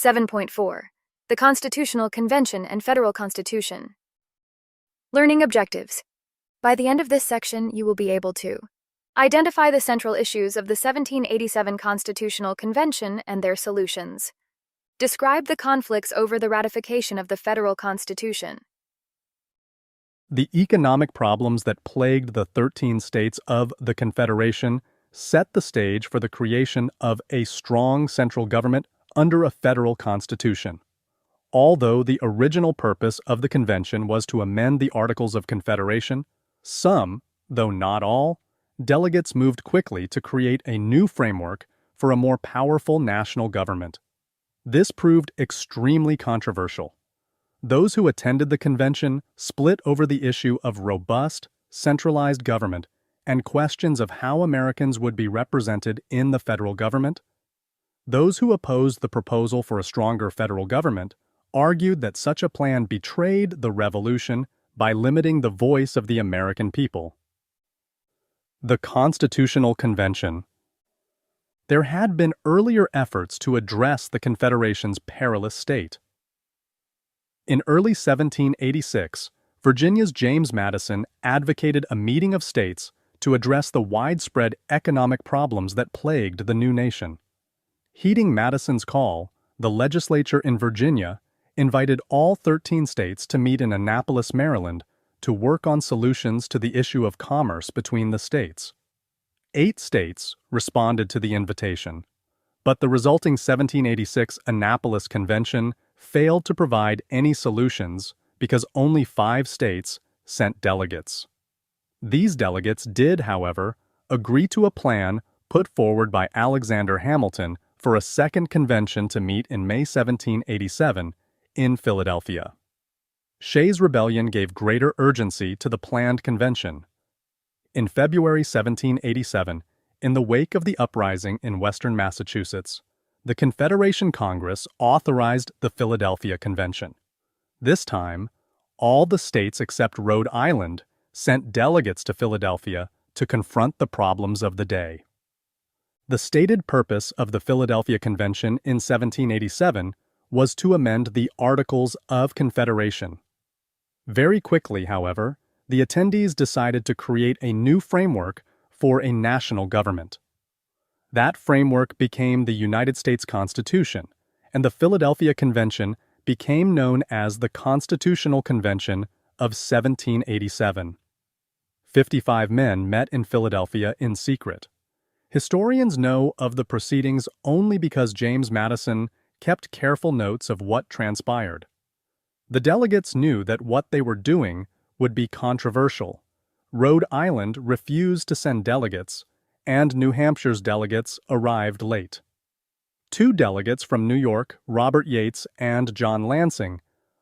7.4. The Constitutional Convention and Federal Constitution. Learning objectives. By the end of this section, you will be able to identify the central issues of the 1787 Constitutional Convention and their solutions. Describe the conflicts over the ratification of the federal Constitution. The economic problems that plagued the 13 states of the Confederation set the stage for the creation of a strong central government under a federal constitution. Although the original purpose of the convention was to amend the Articles of Confederation, some, though not all, delegates moved quickly to create a new framework for a more powerful national government. This proved extremely controversial. Those who attended the convention split over the issue of robust, centralized government and questions of how Americans would be represented in the federal government. Those who opposed the proposal for a stronger federal government argued that such a plan betrayed the Revolution by limiting the voice of the American people. The Constitutional Convention. There had been earlier efforts to address the Confederation's perilous state. In early 1786, Virginia's James Madison advocated a meeting of states to address the widespread economic problems that plagued the new nation. Heeding Madison's call, the legislature in Virginia invited all 13 states to meet in Annapolis, Maryland, to work on solutions to the issue of commerce between the states. 8 states responded to the invitation, but the resulting 1786 Annapolis Convention failed to provide any solutions because only 5 states sent delegates. These delegates did, however, agree to a plan put forward by Alexander Hamilton for a second convention to meet in May 1787 in Philadelphia. Shays' Rebellion gave greater urgency to the planned convention. In February 1787, in the wake of the uprising in western Massachusetts, the Confederation Congress authorized the Philadelphia Convention. This time, all the states except Rhode Island sent delegates to Philadelphia to confront the problems of the day. The stated purpose of the Philadelphia Convention in 1787 was to amend the Articles of Confederation. Very quickly, however, the attendees decided to create a new framework for a national government. That framework became the United States Constitution, and the Philadelphia Convention became known as the Constitutional Convention of 1787. 55 men met in Philadelphia in secret. Historians know of the proceedings only because James Madison kept careful notes of what transpired. The delegates knew that what they were doing would be controversial. Rhode Island refused to send delegates, and New Hampshire's delegates arrived late. 2 delegates from New York, Robert Yates and John Lansing,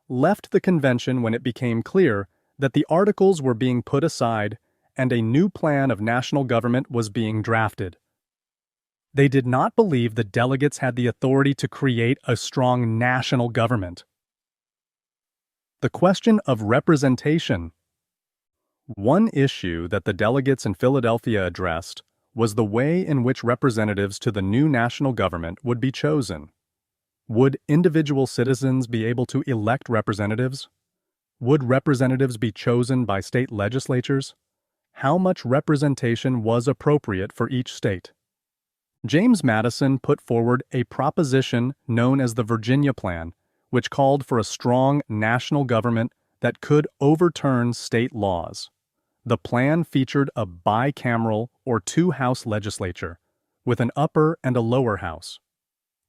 left the convention when it became clear that the articles were being put aside and a new plan of national government was being drafted. They did not believe the delegates had the authority to create a strong national government. The question of representation. One issue that the delegates in Philadelphia addressed was the way in which representatives to the new national government would be chosen. Would individual citizens be able to elect representatives? Would representatives be chosen by state legislatures? How much representation was appropriate for each state? James Madison put forward a proposition known as the Virginia Plan, which called for a strong national government that could overturn state laws. The plan featured a bicameral or 2-house legislature, with an upper and a lower house.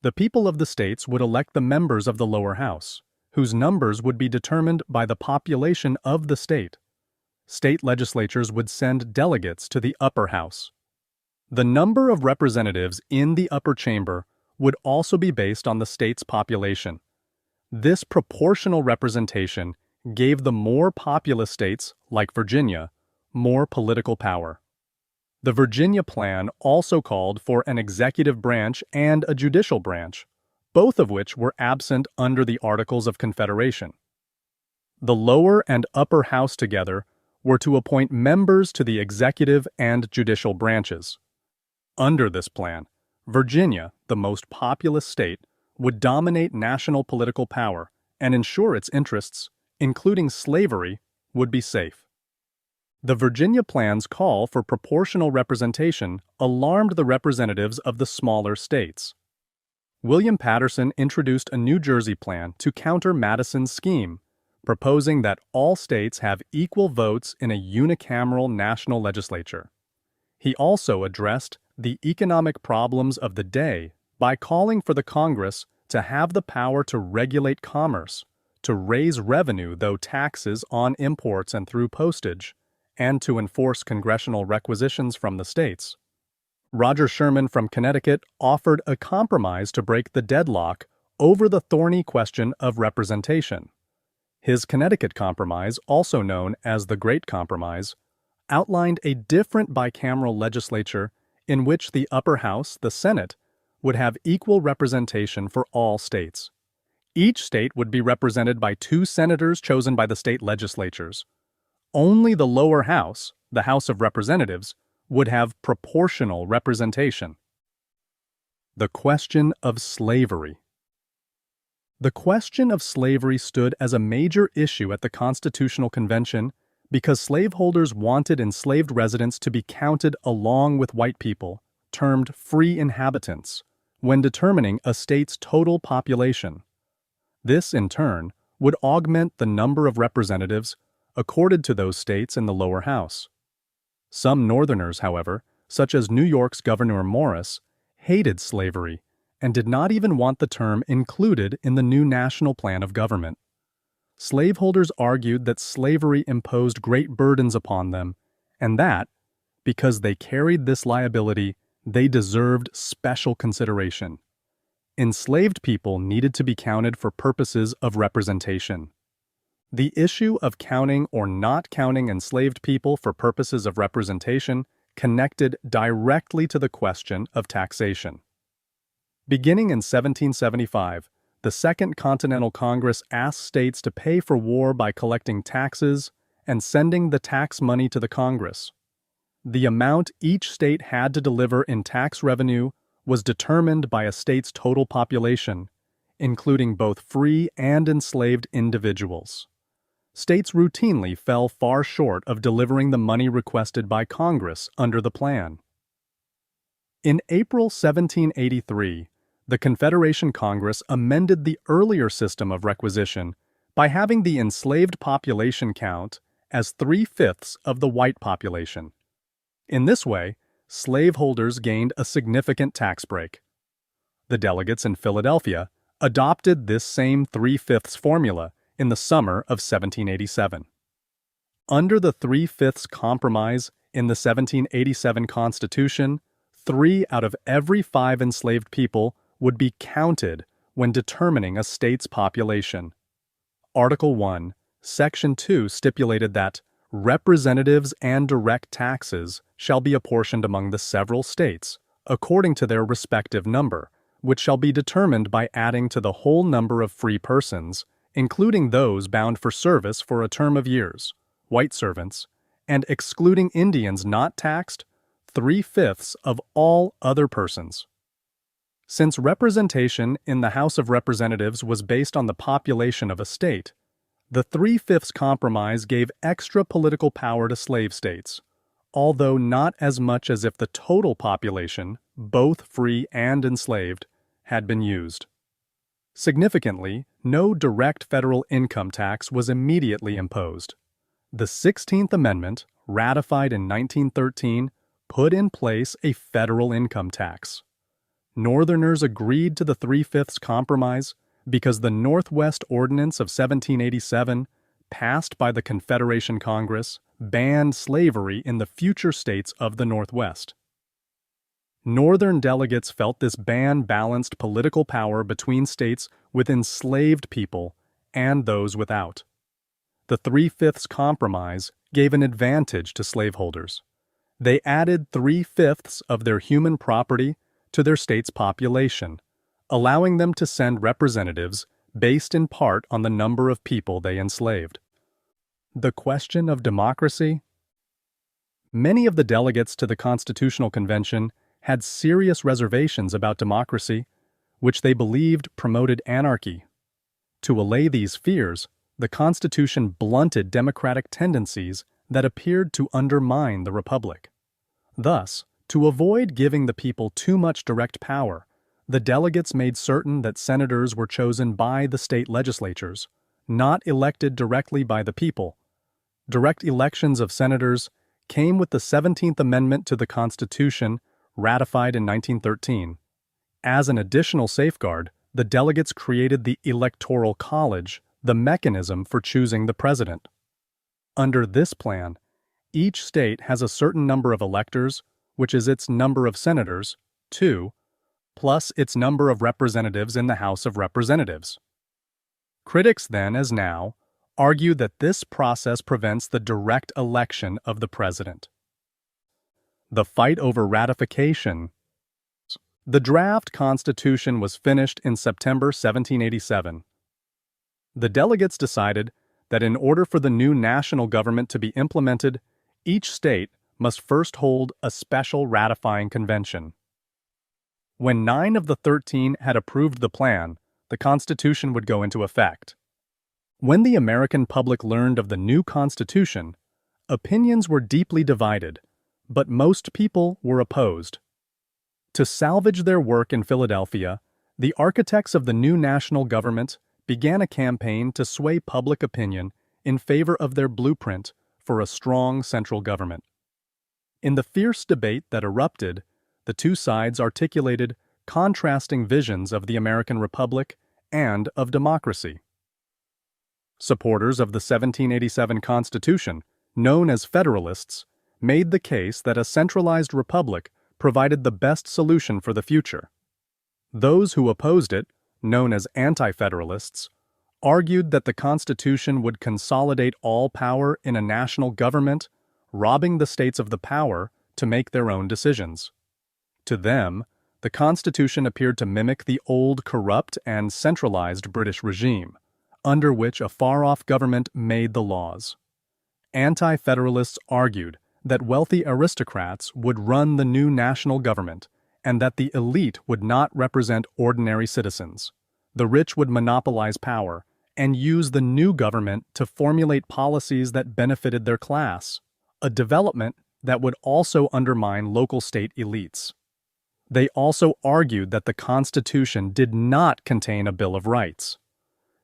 The people of the states would elect the members of the lower house, whose numbers would be determined by the population of the state. State legislatures would send delegates to the upper house. The number of representatives in the upper chamber would also be based on the state's population. This proportional representation gave the more populous states, like Virginia, more political power. The Virginia Plan also called for an executive branch and a judicial branch, both of which were absent under the Articles of Confederation. The lower and upper house together were to appoint members to the executive and judicial branches. Under this plan, Virginia, the most populous state, would dominate national political power and ensure its interests, including slavery, would be safe. The Virginia plan's call for proportional representation alarmed the representatives of the smaller states. William Patterson introduced a New Jersey plan to counter Madison's scheme, proposing that all states have equal votes in a unicameral national legislature. He also addressed the economic problems of the day by calling for the Congress to have the power to regulate commerce, to raise revenue through taxes on imports and through postage, and to enforce congressional requisitions from the states. Roger Sherman from Connecticut offered a compromise to break the deadlock over the thorny question of representation. His Connecticut Compromise, also known as the Great Compromise, outlined a different bicameral legislature in which the upper house, the Senate, would have equal representation for all states. Each state would be represented by 2 senators chosen by the state legislatures. Only the lower house, the House of Representatives, would have proportional representation. The question of slavery. The question of slavery stood as a major issue at the Constitutional Convention because slaveholders wanted enslaved residents to be counted along with white people, termed free inhabitants, when determining a state's total population. This, in turn, would augment the number of representatives accorded to those states in the lower house. Some Northerners, however, such as New York's Gouverneur Morris, hated slavery and did not even want the term included in the new national plan of government. Slaveholders argued that slavery imposed great burdens upon them, and that, because they carried this liability, they deserved special consideration. Enslaved people needed to be counted for purposes of representation. The issue of counting or not counting enslaved people for purposes of representation connected directly to the question of taxation. Beginning in 1775, the Second Continental Congress asked states to pay for war by collecting taxes and sending the tax money to the Congress. The amount each state had to deliver in tax revenue was determined by a state's total population, including both free and enslaved individuals. States routinely fell far short of delivering the money requested by Congress under the plan. In April 1783, the Confederation Congress amended the earlier system of requisition by having the enslaved population count as 3/5 of the white population. In this way, slaveholders gained a significant tax break. The delegates in Philadelphia adopted this same 3/5 formula in the summer of 1787. Under the 3/5 compromise in the 1787 Constitution, 3 out of every 5 enslaved people would be counted when determining a state's population. Article 1, Section 2 stipulated that representatives and direct taxes shall be apportioned among the several states, according to their respective number, which shall be determined by adding to the whole number of free persons, including those bound for service for a term of years, white servants, and excluding Indians not taxed, 3/5 of all other persons. Since representation in the House of Representatives was based on the population of a state, the 3/5 compromise gave extra political power to slave states, although not as much as if the total population, both free and enslaved, had been used. Significantly, no direct federal income tax was immediately imposed. The 16th Amendment, ratified in 1913, put in place a federal income tax. Northerners agreed to the 3/5 compromise because the Northwest Ordinance of 1787, passed by the Confederation Congress, banned slavery in the future states of the Northwest. Northern delegates felt this ban balanced political power between states with enslaved people and those without. The 3/5 compromise gave an advantage to slaveholders. They added 3/5 of their human property to their state's population, allowing them to send representatives based in part on the number of people they enslaved. The question of democracy. Many of the delegates to the Constitutional Convention had serious reservations about democracy, which they believed promoted anarchy. To allay these fears, the Constitution blunted democratic tendencies that appeared to undermine the Republic. Thus, to avoid giving the people too much direct power, the delegates made certain that senators were chosen by the state legislatures, not elected directly by the people. Direct elections of senators came with the 17th Amendment to the Constitution, ratified in 1913. As an additional safeguard, the delegates created the Electoral College, the mechanism for choosing the president. Under this plan, each state has a certain number of electors, which is its number of senators, 2, plus its number of representatives in the House of Representatives. Critics then, as now, argue that this process prevents the direct election of the president. The fight over ratification. The draft Constitution was finished in September 1787. The delegates decided that in order for the new national government to be implemented, each state must first hold a special ratifying convention. When 9 of the 13 had approved the plan, the Constitution would go into effect. When the American public learned of the new Constitution, opinions were deeply divided, but most people were opposed. To salvage their work in Philadelphia, the architects of the new national government began a campaign to sway public opinion in favor of their blueprint for a strong central government. In the fierce debate that erupted, the two sides articulated contrasting visions of the American Republic and of democracy. Supporters of the 1787 Constitution, known as Federalists, made the case that a centralized republic provided the best solution for the future. Those who opposed it, known as Anti-Federalists, argued that the Constitution would consolidate all power in a national government, robbing the states of the power to make their own decisions. To them, the Constitution appeared to mimic the old corrupt and centralized British regime, under which a far-off government made the laws. Anti-Federalists argued that wealthy aristocrats would run the new national government and that the elite would not represent ordinary citizens. The rich would monopolize power and use the new government to formulate policies that benefited their class, a development that would also undermine local state elites. They also argued that the Constitution did not contain a Bill of Rights.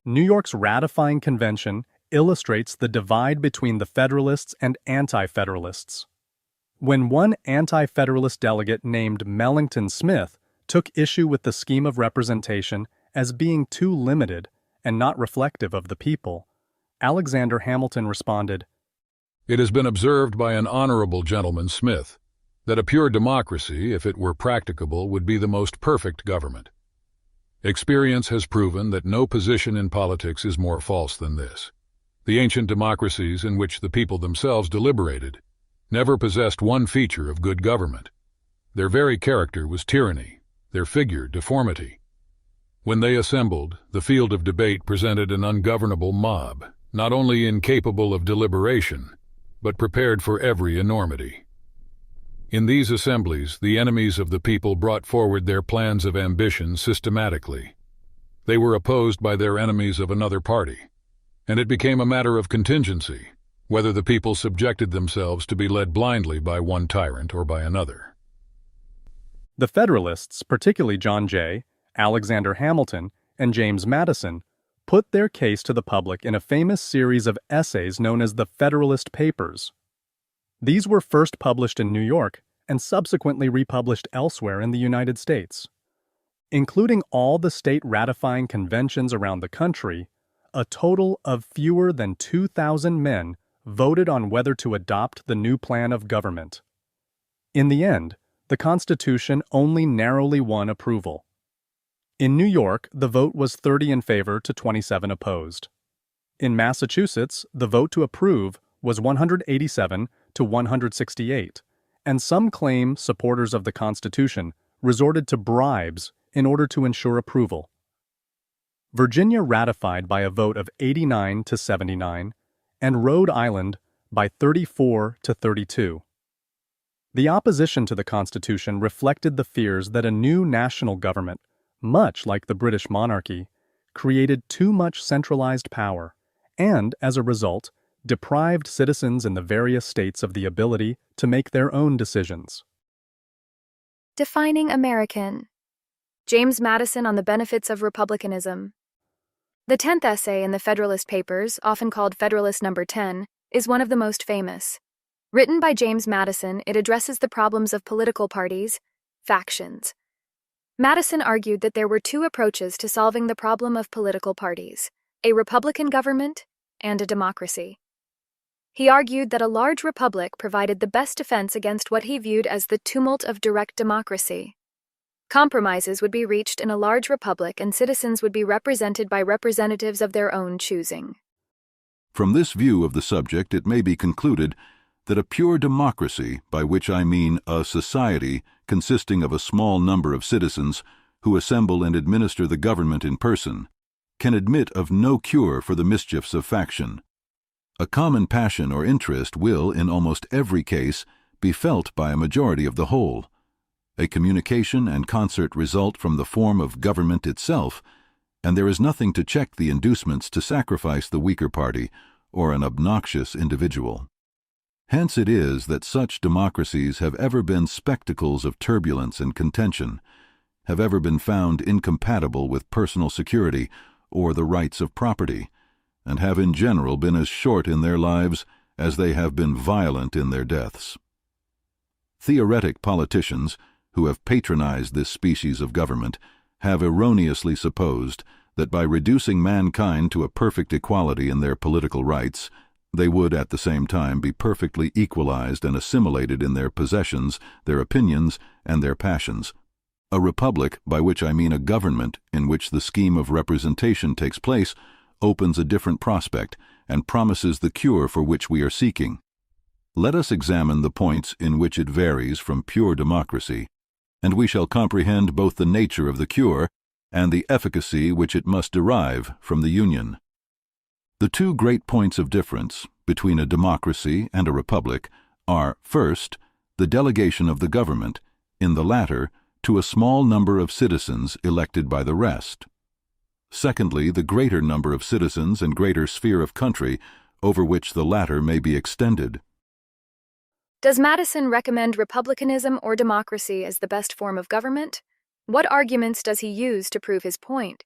New York's ratifying convention illustrates the divide between the Federalists and Anti-Federalists. When one Anti-Federalist delegate named Mellington Smith took issue with the scheme of representation as being too limited and not reflective of the people, Alexander Hamilton responded, "It has been observed by an honorable gentleman, Smith, that a pure democracy, if it were practicable, would be the most perfect government. Experience has proven that no position in politics is more false than this. The ancient democracies in which the people themselves deliberated never possessed one feature of good government. Their very character was tyranny, their figure deformity. When they assembled, the field of debate presented an ungovernable mob, not only incapable of deliberation, but prepared for every enormity. In these assemblies, the enemies of the people brought forward their plans of ambition systematically. They were opposed by their enemies of another party, and it became a matter of contingency whether the people subjected themselves to be led blindly by one tyrant or by another." The Federalists, particularly John Jay, Alexander Hamilton, and James Madison, put their case to the public in a famous series of essays known as the Federalist Papers. These were first published in New York and subsequently republished elsewhere in the United States. Including all the state ratifying conventions around the country, a total of fewer than 2,000 men voted on whether to adopt the new plan of government. In the end, the Constitution only narrowly won approval. In New York, the vote was 30 in favor to 27 opposed. In Massachusetts, the vote to approve was 187 to 168, and some claim supporters of the Constitution resorted to bribes in order to ensure approval. Virginia ratified by a vote of 89 to 79, and Rhode Island by 34 to 32. The opposition to the Constitution reflected the fears that a new national government much like the British monarchy, created too much centralized power and, as a result, deprived citizens in the various states of the ability to make their own decisions. Defining American. James Madison on the benefits of republicanism. The 10th essay in the Federalist Papers, often called Federalist Number 10, is one of the most famous. Written by James Madison, it addresses the problems of political parties, factions. Madison argued that there were two approaches to solving the problem of political parties: a republican government and a democracy. He argued that a large republic provided the best defense against what he viewed as the tumult of direct democracy. Compromises would be reached in a large republic, and citizens would be represented by representatives of their own choosing. From this view of the subject, it may be concluded that a pure democracy, by which I mean a society consisting of a small number of citizens who assemble and administer the government in person, can admit of no cure for the mischiefs of faction. A common passion or interest will, in almost every case, be felt by a majority of the whole. A communication and concert result from the form of government itself, and there is nothing to check the inducements to sacrifice the weaker party or an obnoxious individual. Hence it is that such democracies have ever been spectacles of turbulence and contention, have ever been found incompatible with personal security or the rights of property, and have in general been as short in their lives as they have been violent in their deaths. Theoretic politicians, who have patronized this species of government, have erroneously supposed that by reducing mankind to a perfect equality in their political rights, they would at the same time be perfectly equalized and assimilated in their possessions, their opinions, and their passions. A republic, by which I mean a government in which the scheme of representation takes place, opens a different prospect and promises the cure for which we are seeking. Let us examine the points in which it varies from pure democracy, and we shall comprehend both the nature of the cure and the efficacy which it must derive from the union. The two great points of difference between a democracy and a republic are, first, the delegation of the government, in the latter, to a small number of citizens elected by the rest. Secondly, the greater number of citizens and greater sphere of country over which the latter may be extended. Does Madison recommend republicanism or democracy as the best form of government? What arguments does he use to prove his point?